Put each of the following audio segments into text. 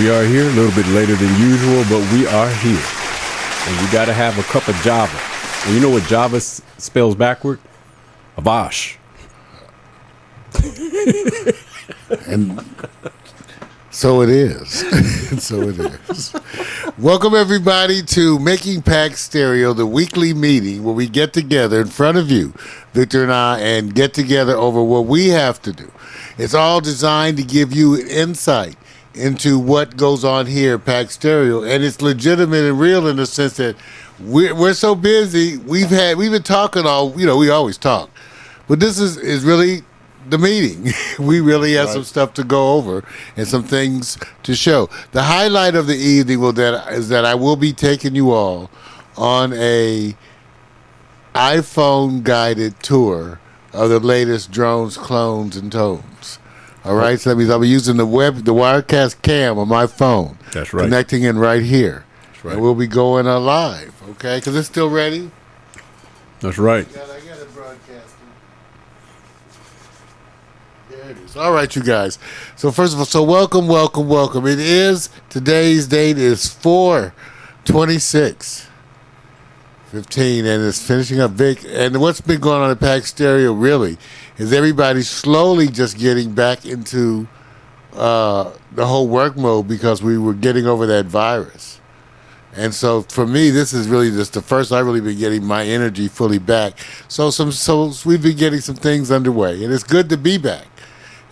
We are here a little bit later than usual, but we are here. And we got to have a cup of Java. And you know what Java spells backward? Avash. And so it is. So it is. Welcome, everybody, to Making Pax Stereo, the weekly meeting where we get together in front of you, Victor and I, and get together over what we have to do. It's all designed to give you an insight into what goes on here at Pax Stereo, and it's legitimate and real in the sense that we're so busy. We've been talking we always talk, but this is really the meeting. We really have some stuff to go over and some things to show. The highlight of the evening is that I will be taking you all on a iPhone guided tour of the latest drones, clones, and tones. All right, so that means I'll be using the Wirecast cam on my phone. That's right. Connecting in right here. That's right. And we'll be going live, okay? Because it's still ready. That's right. I got it broadcasting. There it is. All right, you guys. So first of all, welcome. It is, today's date is 4/26/15, and it's finishing up Vic. And what's been going on at Pax Stereo really is everybody's slowly just getting back into the whole work mode because we were getting over that virus. And so for me, this is really just the first I've really been getting my energy fully back. So we've been getting some things underway, and it's good to be back.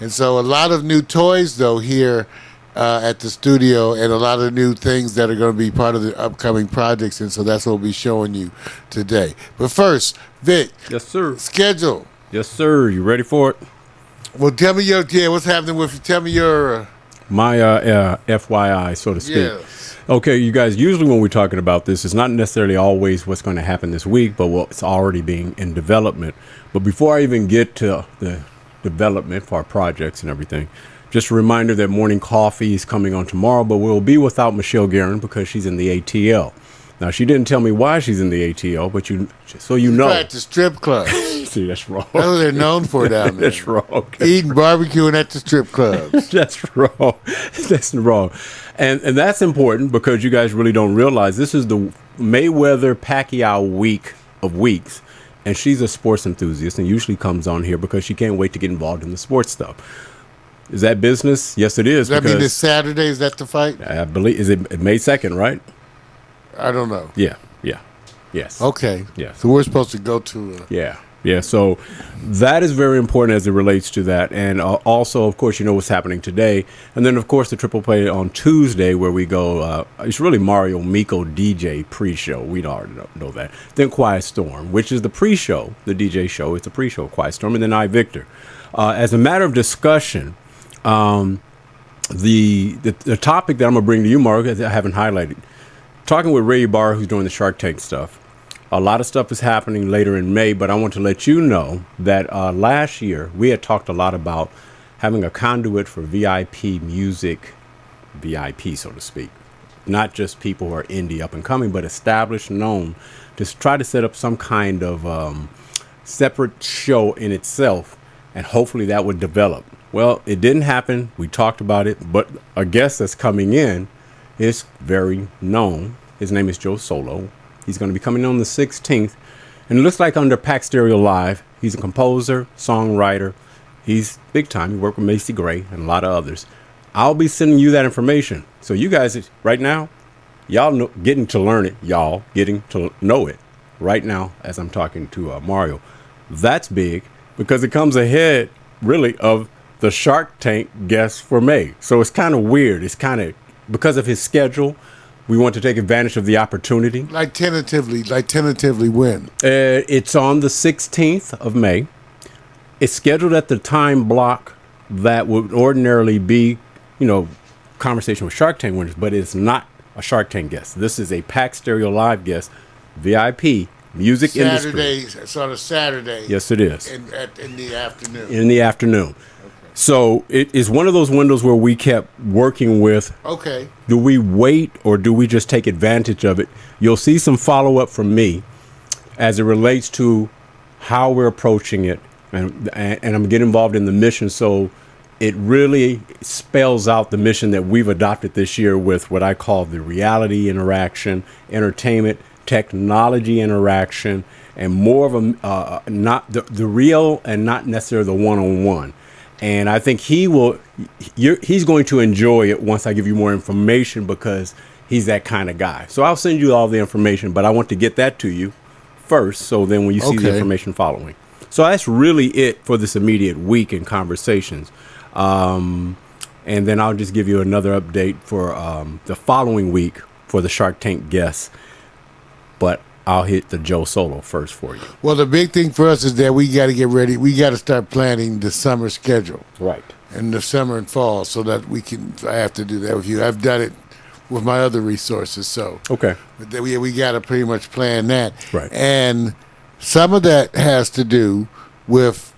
And so a lot of new toys though here at the studio, and a lot of new things that are going to be part of the upcoming projects. And so that's what we'll be showing you today. But first, Vic. Yes, sir. Schedule. Yes, sir. You ready for it? Well, tell me what's happening with. Tell me your. My FYI, so to speak. Yes. Okay, you guys, usually when we're talking about this, it's not necessarily always what's going to happen this week, but what's already being in development. But before I even get to the development for our projects and everything, just a reminder that Morning Coffee is coming on tomorrow, but we'll be without Michelle Guerin because she's in the ATL. Now, she didn't tell me why she's in the ATL, but so you know. At the strip club. See, that's wrong. That's what they're known for down there. That's wrong. Eating, barbecuing at the strip clubs. That's wrong. That's wrong. And that's important because you guys really don't realize this is the Mayweather-Pacquiao week of weeks. And she's a sports enthusiast and usually comes on here because she can't wait to get involved in the sports stuff. Is that business? Yes, it is. Does that mean this Saturday? Is that the fight? I believe, is it May 2nd, right? I don't know. Yeah. Yes. Okay. Yes. So we're supposed to go to. Yeah. So that is very important as it relates to that. And also, of course, you know what's happening today. And then, of course, the Triple Play on Tuesday where we go. It's really Mario Miko DJ pre-show. We already know that. Then Quiet Storm, which is the pre-show, the DJ show. It's a pre-show, Quiet Storm. And then I, Victor. As a matter of discussion, the topic that I'm going to bring to you, Mark, I haven't highlighted. Talking with Ray Barr, who's doing the Shark Tank stuff. A lot of stuff is happening later in May, but I want to let you know that last year we had talked a lot about having a conduit for VIP music, VIP, so to speak. Not just people who are indie up and coming, but established, known, to try to set up some kind of separate show in itself, and hopefully that would develop. Well, it didn't happen. We talked about it, but a guest that's coming in is very known. His name is Joe Solo. He's going to be coming on the 16th. And it looks like under Pax Stereo Live, he's a composer, songwriter. He's big time. He worked with Macy Gray and a lot of others. I'll be sending you that information. So you guys, right now, y'all getting to learn it. Y'all getting to know it right now as I'm talking to Mario. That's big because it comes ahead, really, of the Shark Tank guest for May. So it's kind of weird. It's kind of, because of his schedule, we want to take advantage of the opportunity. Like tentatively when? It's on the 16th of May. It's scheduled at the time block that would ordinarily be, conversation with Shark Tank winners, but it's not a Shark Tank guest. This is a Pax Stereo Live guest, VIP, music industry. It's on a Saturday. Yes, it is. In the afternoon. In the afternoon. So it is one of those windows where we kept working with. Okay. Do we wait or do we just take advantage of it? You'll see some follow up from me as it relates to how we're approaching it, and I'm getting involved in the mission. So it really spells out the mission that we've adopted this year with what I call the reality interaction, entertainment, technology interaction, and more of a not the real and not necessarily the one-on-one. And I think he's going to enjoy it once I give you more information because he's that kind of guy. So I'll send you all the information, but I want to get that to you first. So then when you see the information following. So that's really it for this immediate week in conversations. And then I'll just give you another update for the following week for the Shark Tank guests. But I'll hit the Joe Solo first for you. Well, the big thing for us is that we got to get ready. We got to start planning the summer schedule. Right. And the summer and fall so that I have to do that with you. I've done it with my other resources. So, okay. But we got to pretty much plan that. Right. And some of that has to do with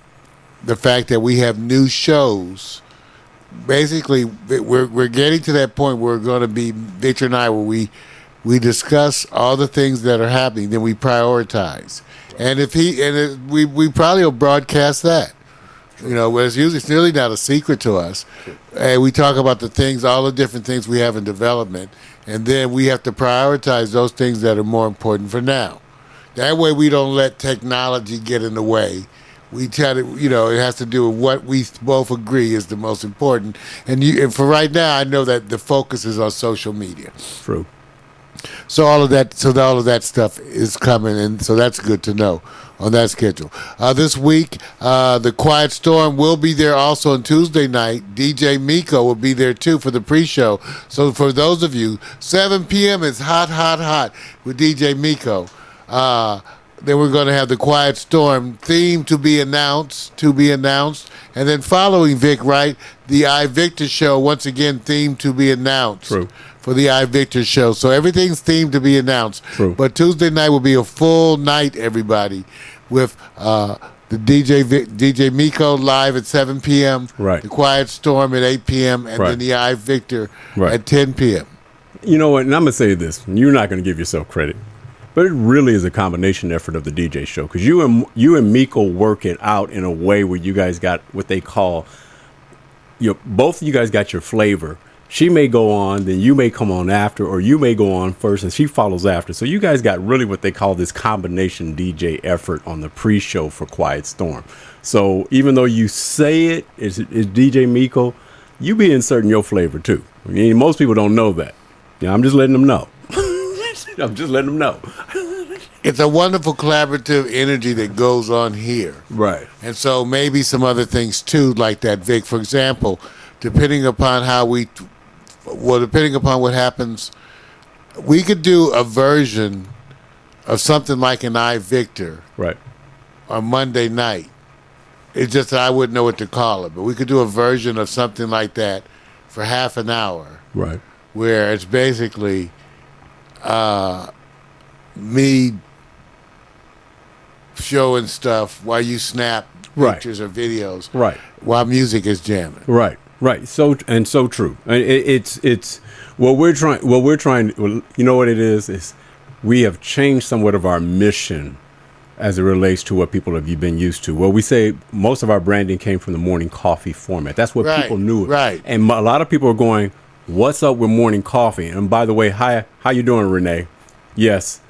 the fact that we have new shows. Basically, we're getting to that point where we're going to be, Victor and I, where we discuss all the things that are happening, then we prioritize. And we probably will broadcast that. It's nearly not a secret to us. And we talk about the things, all the different things we have in development, and then we have to prioritize those things that are more important for now. That way we don't let technology get in the way. We try to, it has to do with what we both agree is the most important. And for right now, I know that the focus is on social media. True. So all of that stuff is coming, and so that's good to know on that schedule. This week, the Quiet Storm will be there also on Tuesday night. DJ Miko will be there too for the pre-show. So for those of you, 7 p.m. is hot with DJ Miko. Then we're going to have the Quiet Storm theme to be announced, and then following Vic, right, the I Victor show once again theme to be announced. True. For the I Victor show. So everything's themed to be announced. True. But Tuesday night will be a full night, everybody, with the DJ Miko live at 7 p.m., Right. the Quiet Storm at 8 p.m., and Right. then the I Victor Right. at 10 p.m. You know what? And I'm going to say this. You're not going to give yourself credit. But it really is a combination effort of the DJ show. Because you and Miko work it out in a way where you guys got what they call, both of you guys got your flavor. She may go on, then you may come on after, or you may go on first and she follows after. So you guys got really what they call this combination DJ effort on the pre-show for Quiet Storm. So even though you say it's DJ Miko, you be inserting your flavor too. I mean, most people don't know that. I'm just letting them know. I'm just letting them know. It's a wonderful collaborative energy that goes on here. Right. And so maybe some other things too, like that, Vic. For example, depending upon what happens, we could do a version of something like an I Victor Right. on Monday night. It's just that I wouldn't know what to call it, but we could do a version of something like that for half an hour, Right. where it's basically me showing stuff while you snap Right. pictures or videos, Right. while music is jamming. Right. Right. So true. It's what we're trying. Well, you know what it is we have changed somewhat of our mission as it relates to what people have been used to. Well, we say most of our branding came from the morning coffee format. That's what Right, people knew. right. And a lot of people are going, "What's up with morning coffee?" And by the way, hi, how you doing, Renee? Yes,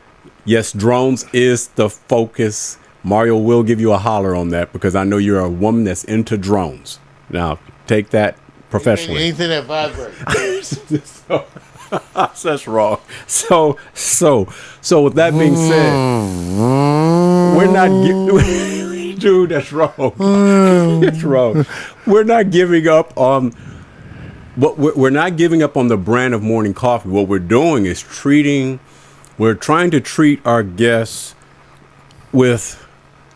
drones is the focus. Mario will give you a holler on that because I know you're a woman that's into drones. Now, take that professionally. Anything that vibrates. That's wrong. So with that being said, we're not dude, that's wrong. That's wrong. We're not giving up on we're not giving up on the brand of morning coffee. What we're doing is we're trying to treat our guests with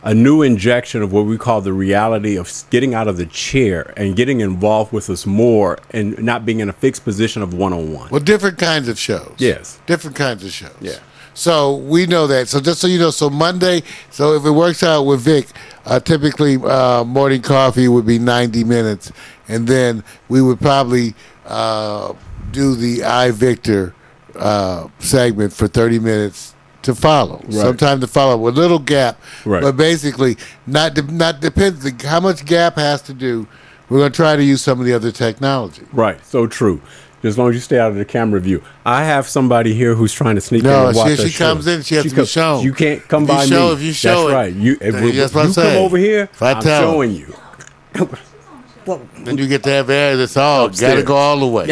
a new injection of what we call the reality of getting out of the chair and getting involved with us more and not being in a fixed position of one-on-one. Well, different kinds of shows. Yes. Different kinds of shows. Yeah. So we know that. So just so you know, so Monday, so if it works out with Vic, typically morning coffee would be 90 minutes. And then we would probably do the I Victor segment for 30 minutes to follow. Right. Sometime to follow with a little gap. Right. But basically, not depends how much gap has to do. We're going to try to use some of the other technology. Right. So true. As long as you stay out of the camera view. I have somebody here who's trying to sneak in and watch she comes in, she has to be shown. You can't come If you by show- me. if you show That's it, right. If that's what I'm you come saying. over here, If I I'm tell her. showing you. Then you get to have air that's all. Upstairs. Got to go all the way.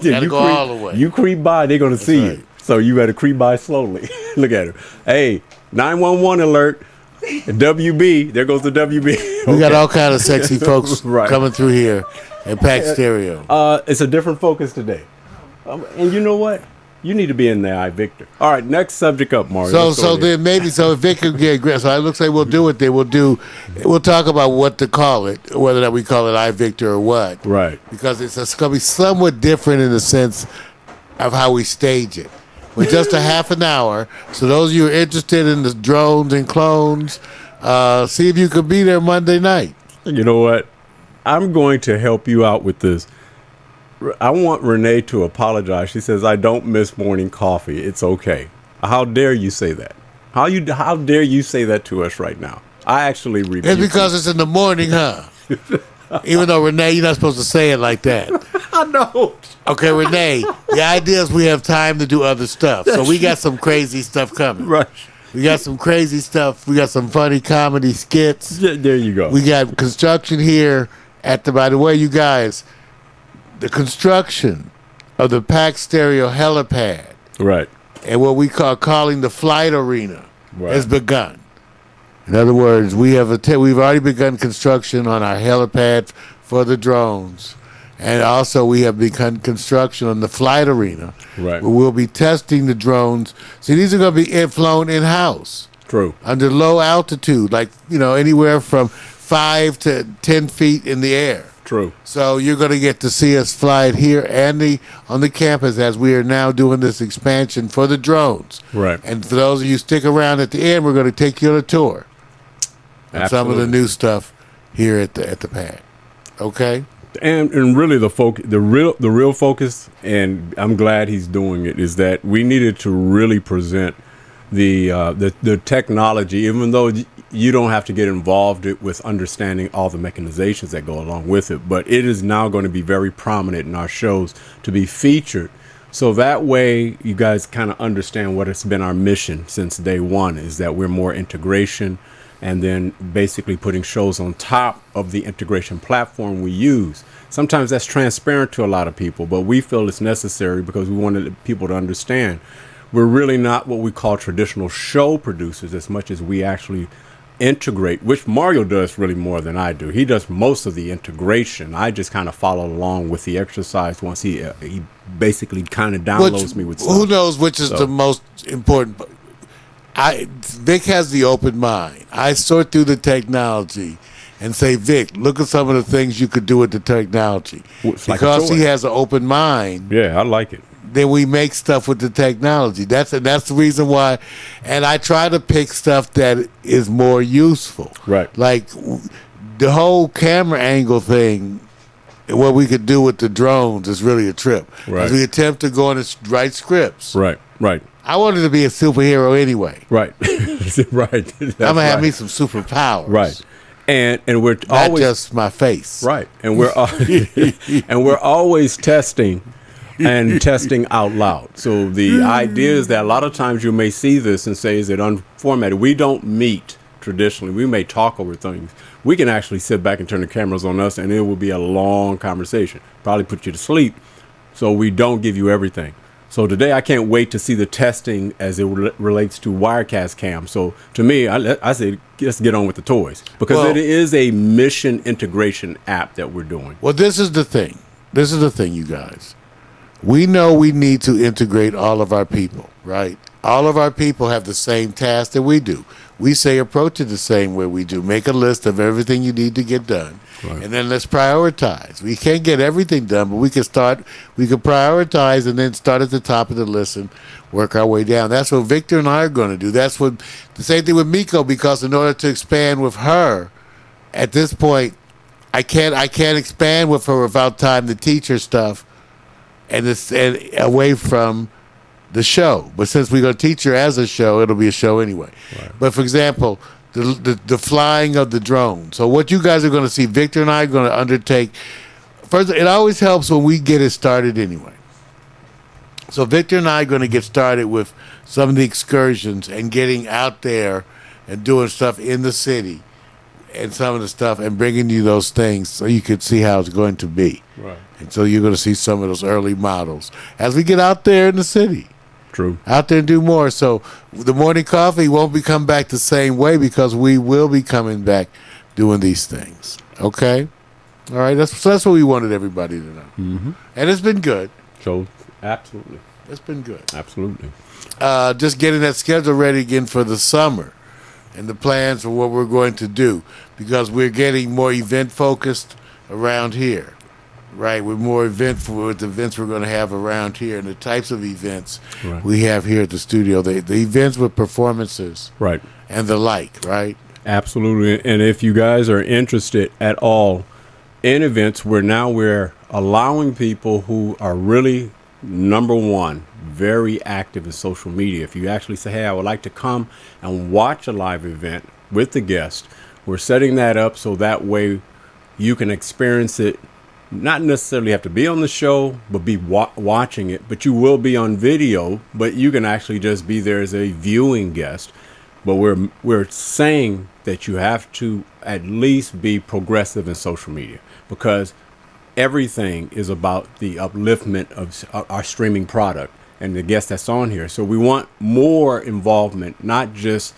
Gotta go all the way. You creep by, they're going to see right. you. So you better creep by slowly. Look at her. Hey, 911 alert. WB. There goes the WB. We got all kind of sexy folks Right. coming through here at Pax Stereo. It's a different focus today. And you know what? You need to be in there, Victor. All right, next subject up, Mario. So Let's go there. then maybe if Vic could get aggressive, so it looks like we'll do it. Then we'll talk about what to call it, whether that we call it I Victor or what. Right. Because it's going to be somewhat different in the sense of how we stage it. With just a half an hour. So those of you who are interested in the drones and clones, see if you could be there Monday night. You know what? I'm going to help you out with this. I want Renee to apologize. She says, I don't miss morning coffee. It's okay. How dare you say that? How dare you say that to us right now? I actually rebuke It's because it's in the morning, huh? Even though, Renee, you're not supposed to say it like that. I know. Okay, Renee, the idea is we have time to do other stuff. So we got some crazy stuff coming. Right. We got some crazy stuff. We got some funny comedy skits. Yeah, there you go. We got construction here by the way, you guys, the construction of the Pax Stereo helipad Right. And what we call calling the flight arena Right. has begun. In other words, we've already begun construction on our helipad for the drones. And also we have begun construction on the flight arena. Right. Where we'll be testing the drones. See, these are going to be flown in-house. True. Under low altitude, like, anywhere from 5 to 10 feet in the air. True. So you're going to get to see us fly it here and on the campus as we are now doing this expansion for the drones. Right. And for those of you who stick around at the end, we're going to take you on a tour of some of the new stuff here at the pad. Okay? And really the real focus, and I'm glad he's doing it, is that we needed to really present the technology, even though you don't have to get involved with understanding all the mechanizations that go along with it, but it is now going to be very prominent in our shows to be featured. So that way you guys kind of understand what has been our mission since day one, is that we're more integration, and then basically putting shows on top of the integration platform we use. Sometimes that's transparent to a lot of people, but we feel it's necessary because we wanted people to understand we're really not what we call traditional show producers as much as we actually integrate, which Mario does really more than I do. He does most of the integration. I just kind of follow along with the exercise once he basically kind of downloads me with stuff. Who knows which is the most important? Vic has the open mind. I sort through the technology and say, Vic, look at some of the things you could do with the technology. Because he has an open mind. Yeah, I like it. Then we make stuff with the technology. That's the reason why. And I try to pick stuff that is more useful. Right. Like the whole camera angle thing, what we could do with the drones is really a trip. Right. As we attempt to go in and write scripts. Right. I wanted to be a superhero anyway. Right. Right. I'm gonna have me some superpowers. Right. And we're not always just my face. Right. And we're always testing and testing out loud. So the idea is that a lot of times you may see this and say, is it unformatted? We don't meet traditionally. We may talk over things. We can actually sit back and turn the cameras on us, and it will be a long conversation. Probably put you to sleep. So we don't give you everything. So today I can't wait to see the testing as it relates to Wirecast Cam. So to me, I say let's get on with the toys, because it is a mission integration app that we're doing. Well, this is the thing. You guys. We know we need to integrate all of our people, right? All of our people have the same task that we do. We say approach it the same way we do. Make a list of everything you need to get done. Right. And then let's prioritize. We can't get everything done, but we can prioritize and then start at the top of the list and work our way down. That's what Victor and I are going to do. That's what the same thing with Miko, because in order to expand with her, at this point, I can't expand with her without time to teach her stuff and away from the show. But since we're going to teach her as a show, it'll be a show anyway. Right. But for example, the flying of the drone. So what you guys are going to see, Victor and I are going to undertake. First, it always helps when we get it started anyway. So Victor and I are going to get started with some of the excursions and getting out there and doing stuff in the city and some of the stuff and bringing you those things so you could see how it's going to be. Right. And so you're going to see some of those early models as we get out there in the city. True. Out there and do more. So the morning coffee won't come back the same way because we will be coming back doing these things. Okay? All right? That's what we wanted everybody to know. Mm-hmm. And it's been good. So, absolutely. It's been good. Absolutely. Just getting that schedule ready again for the summer and the plans for what we're going to do, because we're getting more event focused around here. Right, with more with the events we're going to have around here and the types of events we have here at the studio. The events with performances, right, and the like, right? Absolutely. And if you guys are interested at all in events, we're allowing people who are really, number one, very active in social media. If you actually say, hey, I would like to come and watch a live event with the guest, we're setting that up so that way you can experience it. Not necessarily have to be on the show, but be watching it. But you will be on video, but you can actually just be there as a viewing guest. But we're saying that you have to at least be progressive in social media, because everything is about the upliftment of our streaming product. and the guest that's on here. So we want more involvement, not just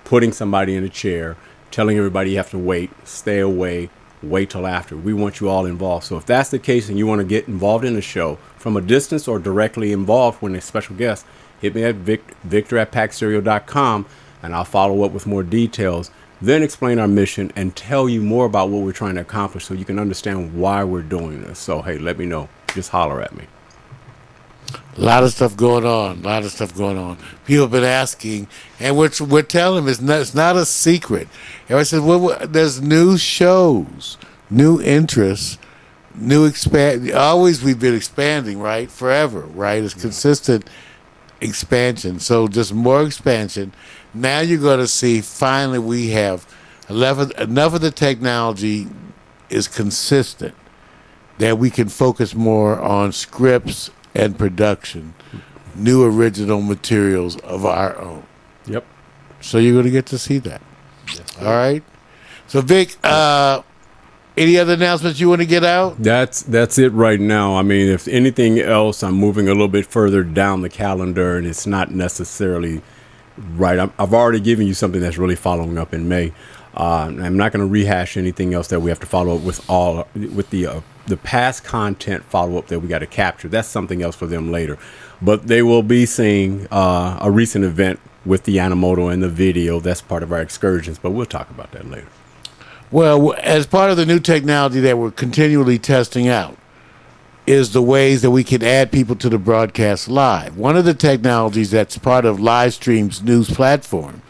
putting somebody in a chair, telling everybody you have to wait, stay away, wait till after. We want you all involved. So if that's the case and you want to get involved in the show from a distance or directly involved when a special guest, hit me at victor@paxstereo.com and I'll follow up with more details, then explain our mission and tell you more about what we're trying to accomplish so you can understand why we're doing this. So, hey, let me know. Just holler at me. A lot of stuff going on. People have been asking, and we're telling them it's not a secret. Everybody says, well, there's new shows, new interests, new expand. Always we've been expanding, right? Forever, right? It's consistent expansion. So just more expansion. Now you're going to see, finally, we have enough of the technology is consistent that we can focus more on scripts and production, new original materials of our own. Yep. So you're going to get to see that. Yes, all right. So Vic, any other announcements you want to get out? That's it right now. I mean, if anything else, I'm moving a little bit further down the calendar, and it's not necessarily right. I've already given you something that's really following up in May. I'm not going to rehash anything else that we have to follow up with the past content follow up that we got to capture. That's something else for them later. But they will be seeing a recent event with the Animoto and the video. That's part of our excursions, but we'll talk about that later. Well, as part of the new technology that we're continually testing out is the ways that we can add people to the broadcast live. One of the technologies that's part of Livestream's news platform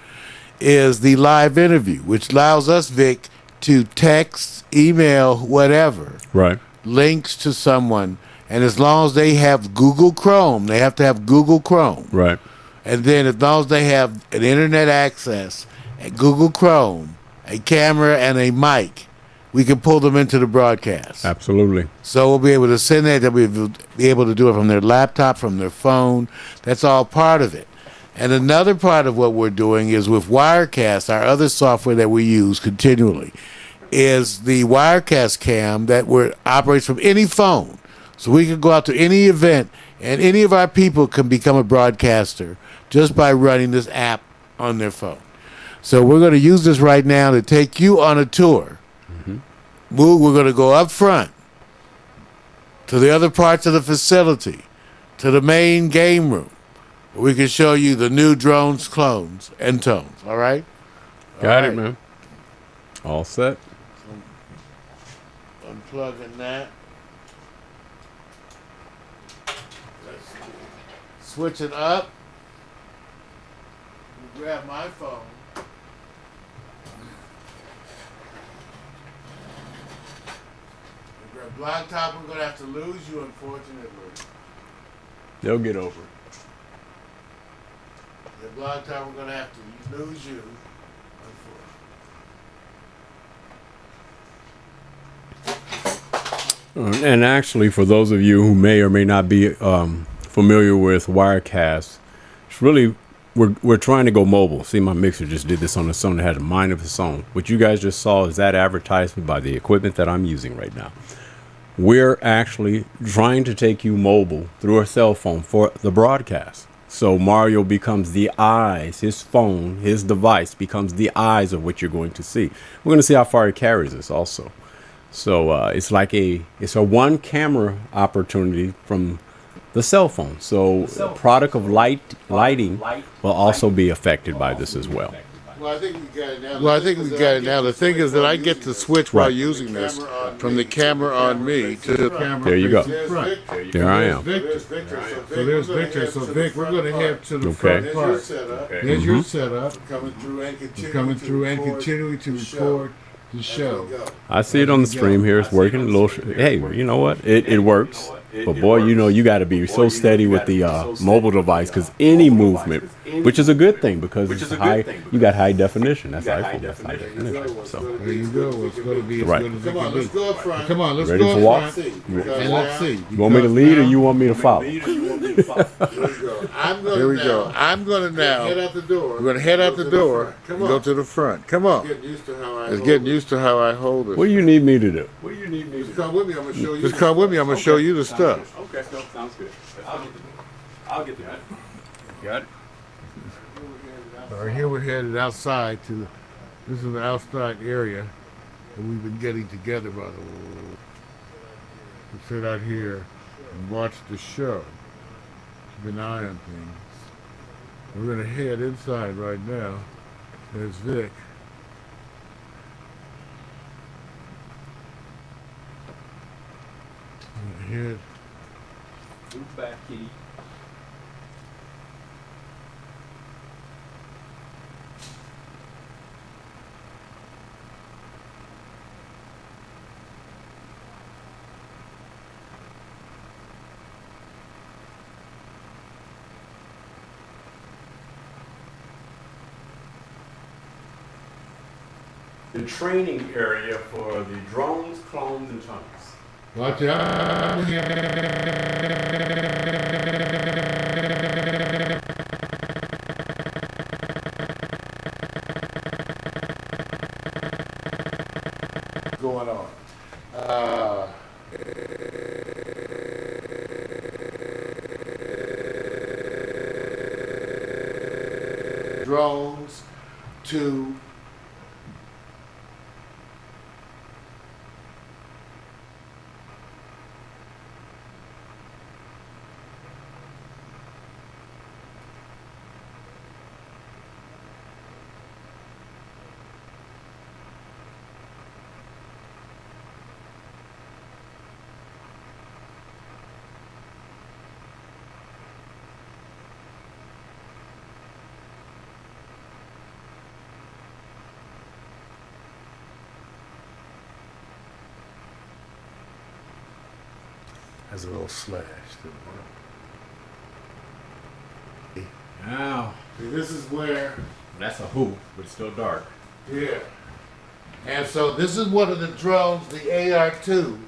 is the live interview, which allows us, Vic, to text, email, whatever, right, links to someone. And as long as they have Google Chrome, they have to have Google Chrome. Right. And then as long as they have an internet access, a Google Chrome, a camera, and a mic, we can pull them into the broadcast. Absolutely. So we'll be able to send that. They'll be able to do it from their laptop, from their phone. That's all part of it. And another part of what we're doing is with Wirecast, our other software that we use continually, is the Wirecast cam that operates from any phone. So we can go out to any event, and any of our people can become a broadcaster just by running this app on their phone. So we're going to use this right now to take you on a tour. Mm-hmm. We're going to go up front to the other parts of the facility, to the main game room. We can show you the new drones, clones, and tones. All right? Got it, man. All set. So, unplugging that. Switch it up. Grab my phone. Grab Blacktop. We're going to have to lose you, unfortunately. They'll get over it. The Blacktop, we're going to have to lose you. And actually, for those of you who may or may not be familiar with Wirecast, it's really, we're trying to go mobile. See, my mixer just did this on its own. It had a mind of its own. What you guys just saw is that advertisement by the equipment that I'm using right now. We're actually trying to take you mobile through a cell phone for the broadcast. So Mario becomes the eyes, his phone, his device becomes the eyes of what you're going to see. We're going to see how far it carries us also. So it's a one camera opportunity from the cell phone. So the product of lighting will also be affected by this as well. Well, I think we got it now. The thing is that I get to switch while using this from the camera on me to the camera. There you go. There I am. So there's Victor. So Vic, we're going to head to the front part. There's your setup. Coming through and continuing to record the show. I see it on the stream here. It's working a little. Hey, you know what? It works. But boy, you got to be so steady with the mobile device, because any movement, which is a good thing because it's high. You got high definition. That's iPhone. That's high definition. So there you go. It's going to be right. Come on, let's go up front. Come on, let's ready go for walk? And let's see. You want me to lead or you want me to follow? Here we go. I'm going to now. Head out the door. We're going to head out the door and go to the front. Come on. It's getting used to how I hold it. What do you need me to do? Just come with me. I'm going to show you. Just come with me. I'm going to show you the stuff. Okay, no, sounds good. I'll get that. Got it. Here we're headed outside to, this is the outside area that we've been getting together, by the way. To sit out here and watch the show. Keep an eye on things. We're going to head inside right now. There's Vic. Head. Move back, Kitty. The training area for the drones, clones, and tunnels. Watch out. Going on. Drones to has a little slash. Now, See, this is where, that's a hoop, but it's still dark. yeah. And so this is one of the drones, the AR-2,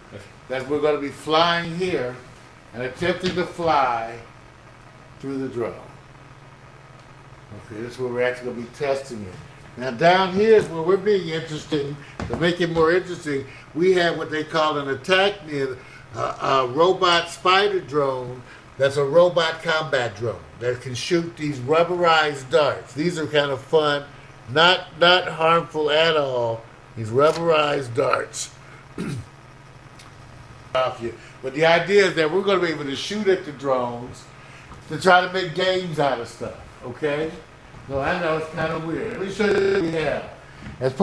that we're going to be flying here and attempting to fly through the drone. Okay, this is where we're actually going to be testing it. Now down here is where we're being interesting. To make it more interesting, we have what they call an attack near a robot spider drone. That's a robot combat drone that can shoot these rubberized darts. These are kind of fun, not harmful at all. These rubberized darts. Off you. But the idea is that we're going to be able to shoot at the drones to try to make games out of stuff. Okay? So I know it's kind of weird. Let me show you what we have. As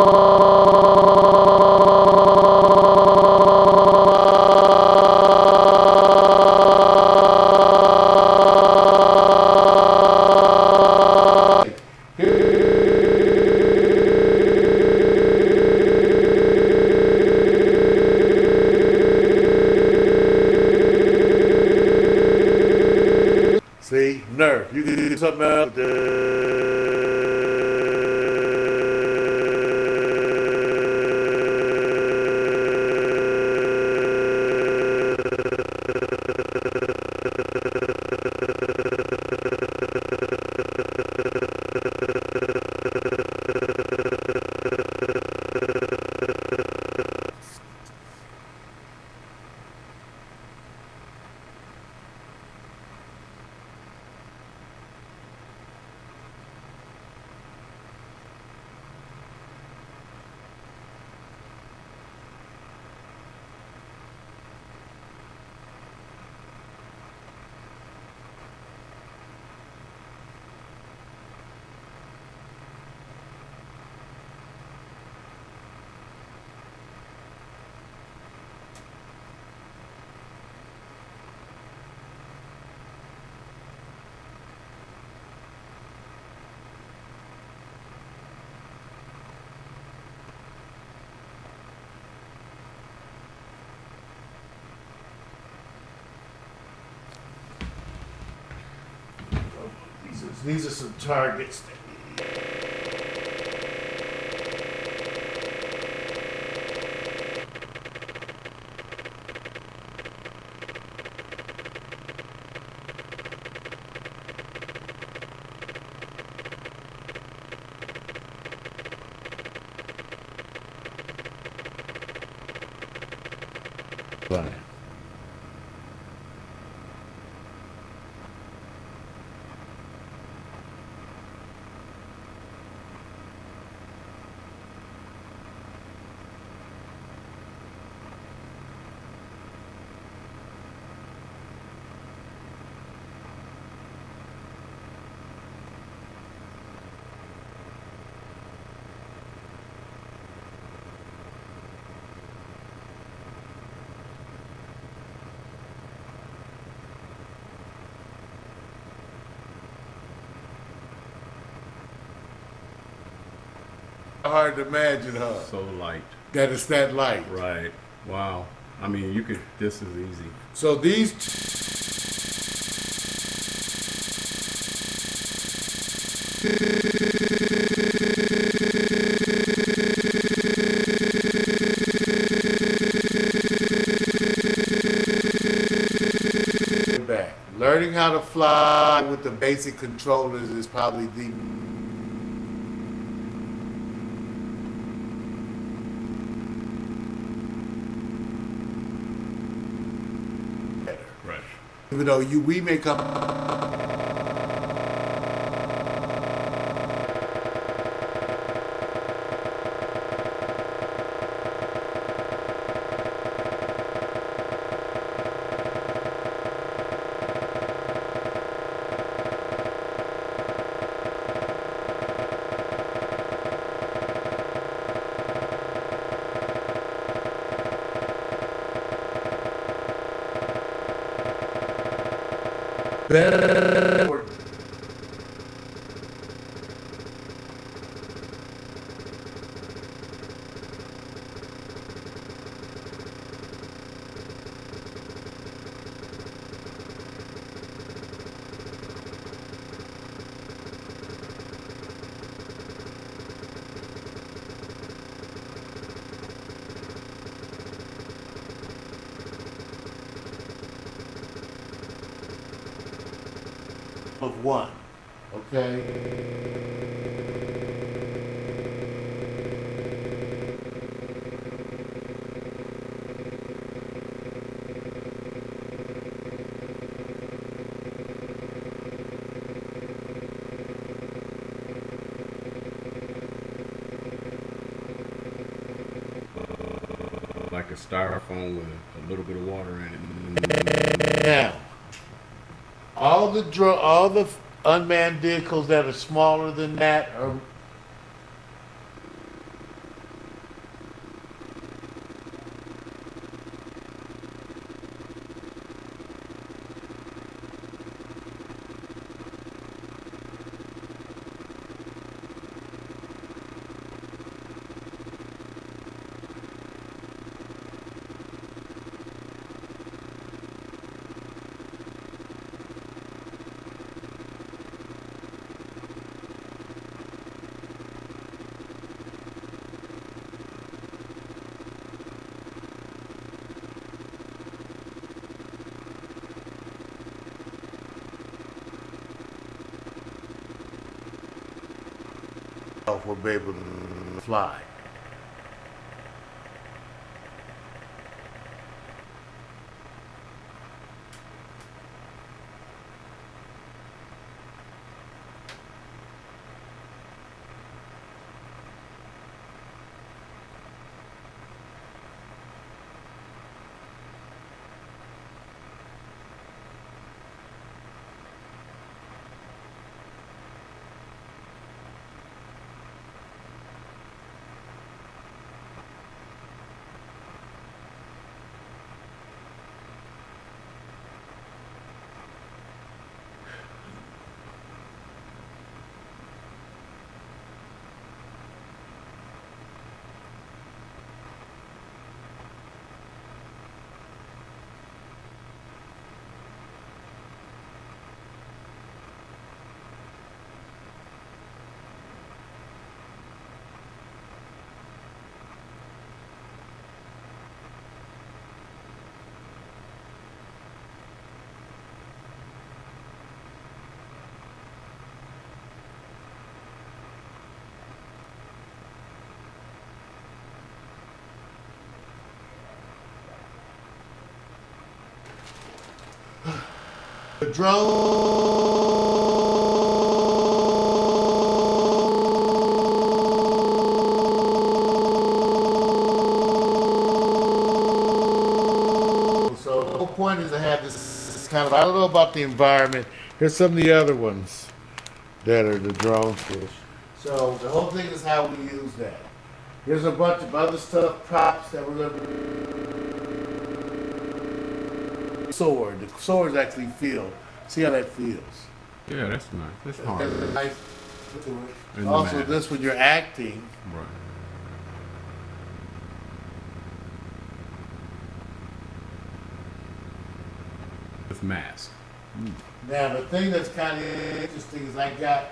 see, Nerf. You can do something else. These are some targets. Fine. hard to imagine, huh? So light. That it's that light. Right. Wow. I mean, you could. This is easy. So these back. Learning how to fly with the basic controllers is probably the better. Right. Even though we may come better. Of one, okay. Like a styrofoam with a little bit of water in it. Now, all the unmanned vehicles that are smaller than that are will be able to fly. The drone. So the whole point is to have this kind of, I don't know about the environment. Here's some of the other ones that are the drone fish. So the whole thing is how we use that. Here's a bunch of other stuff, props that we're going to sword. The swords actually feel. See how that feels. Yeah, that's nice. That's There's hard. a nice And the Also, mask. this when you're acting. Right. With mask. Now, the thing that's kind of interesting is I got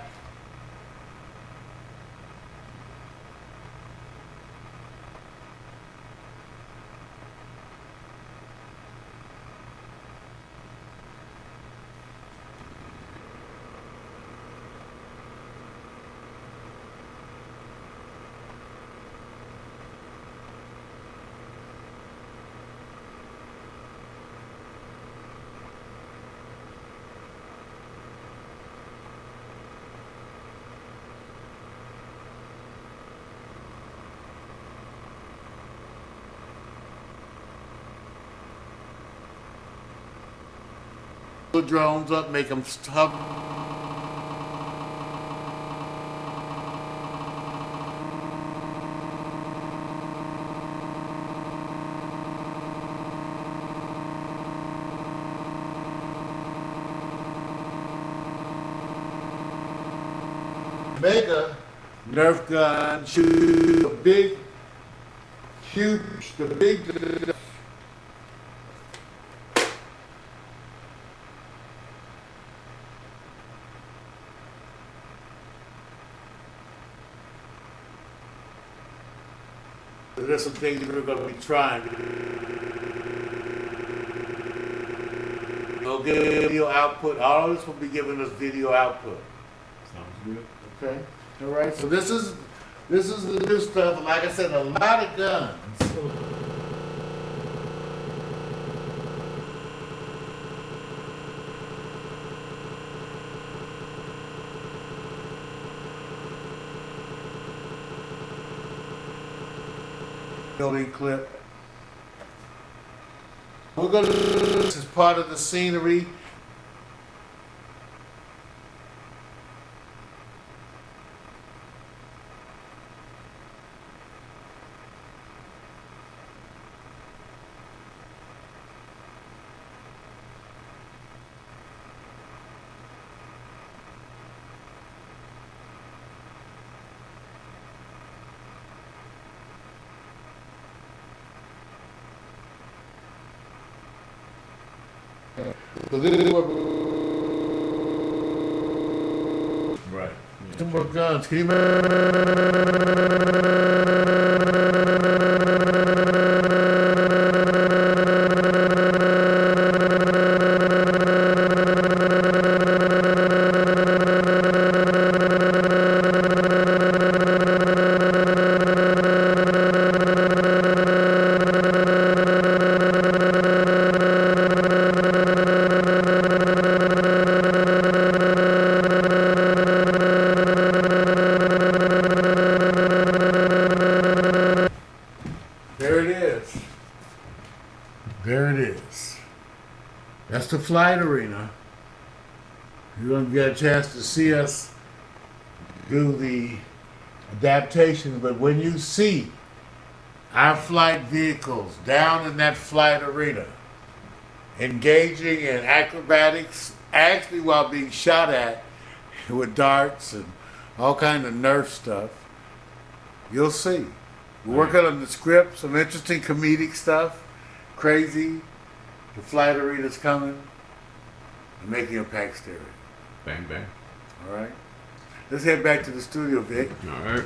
the drones up, make them hover. Mega Nerf gun, shoot a big, huge, the big. There's some things we're going to be trying. We'll get video output. All of this will be giving us video output. Sounds good. Okay. All right. So this is the new stuff. Like I said, a lot of guns. Building clip. We're gonna do this as part of the scenery. So this is what Right. two more guns. Can you There it is. There it is. That's the flight arena. You're going to get a chance to see us do the adaptation, but when you see our flight vehicles down in that flight arena, engaging in acrobatics, actually while being shot at with darts and all kind of Nerf stuff, you'll see. We're working on the script, some interesting comedic stuff, crazy. The flight arena's coming. I'm making a Pax Stereo. Bang, bang. All right. Let's head back to the studio, Vic. All right.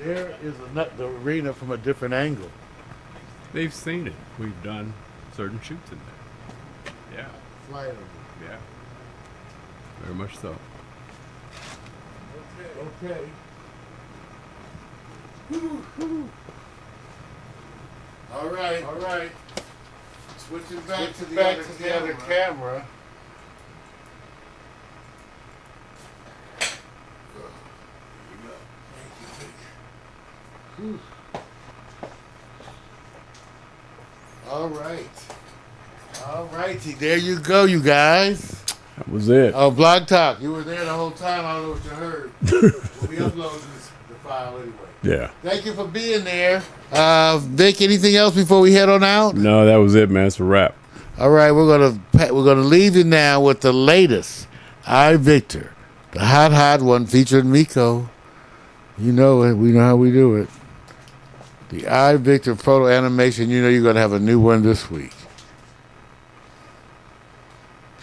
There is the arena from a different angle. They've seen it. We've done certain shoots in there. Yeah. Flight arena. Yeah. Very much so. Okay. All right. All right. Switching back to the other camera. Whew. All right. All righty. There you go, you guys. That was it. Oh, Blog Talk. You were there the whole time. I don't know what you heard. We'll be uploading the file anyway. Yeah. Thank you for being there. Vic, anything else before we head on out? No, that was it, man. It's a wrap. All right, we're gonna leave you now with the latest iVictor, the hot one featuring Miko. You know it. We know how we do it. The iVictor photo animation. You know you're gonna have a new one this week.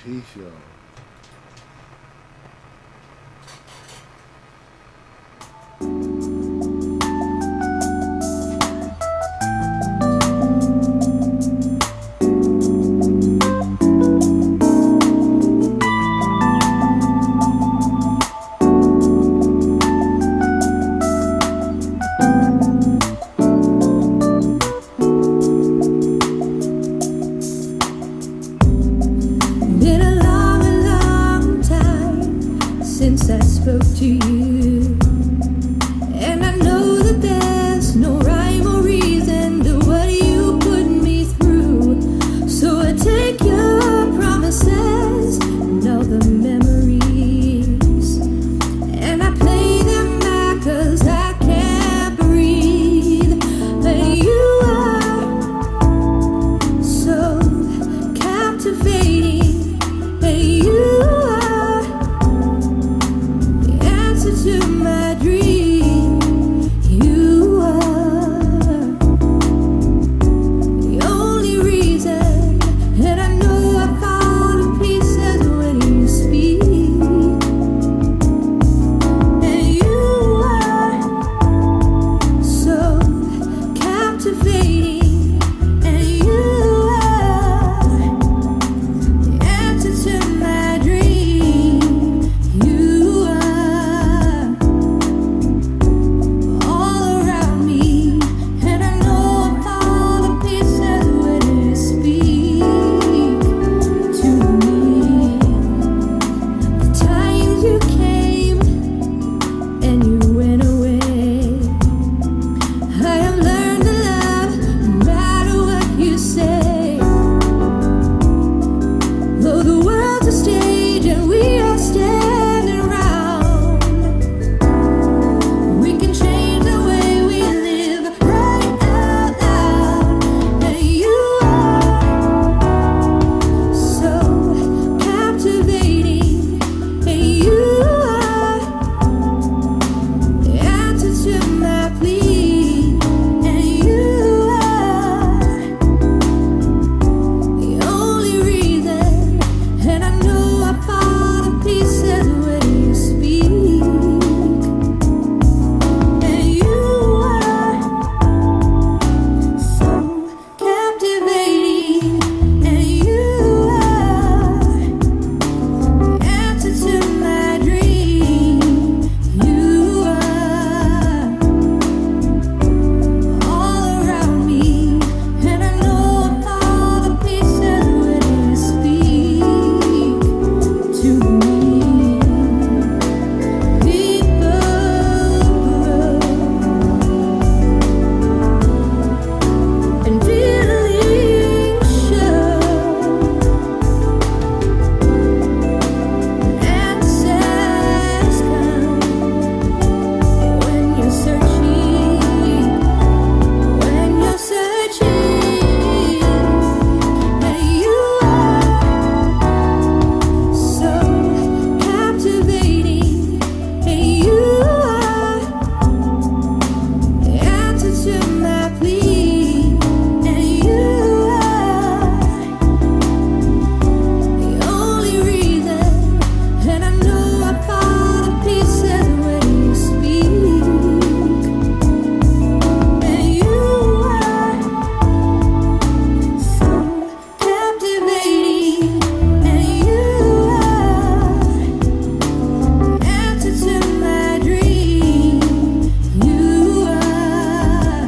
Peace, y'all. Been a long time since I spoke to you, and I know that there's no rhyme or reason to what you put me through. So I take your promises and all the memories, and I play them back 'cause I can't breathe. But you are so captivating, and you are the answer to my dream. You are the only reason, and I know I fall to pieces when you speak. And you are so captivating, and you are the answer to my dream. You are all around me, and I know I fall to pieces when you speak to me. The times you came and you went away, I have learned to love no matter what you say. Though the world's a stage and we are standing around, we can change the way we live right out loud. And you are so captivating, and you are the answer to my plea. And you are the only reason, and I know I fall to pieces when you speak. And you are so captivating, and you are the answer to my dream. You are all around me, and I know I fall to pieces when you speak to me. People grow and feelings show, answers come when you're searching, when you're searching. And you are so captivating, and you are the answer to my plea. And you are the only reason, and I know I fall to pieces when you speak. And you are so captivating, and you are the answer to my dream. You are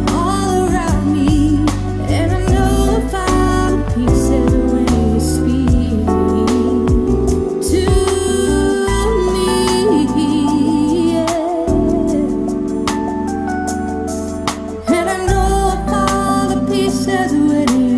all around me, and I know I fall to pieces when you speak to me. Yeah. And I know I fall to pieces when you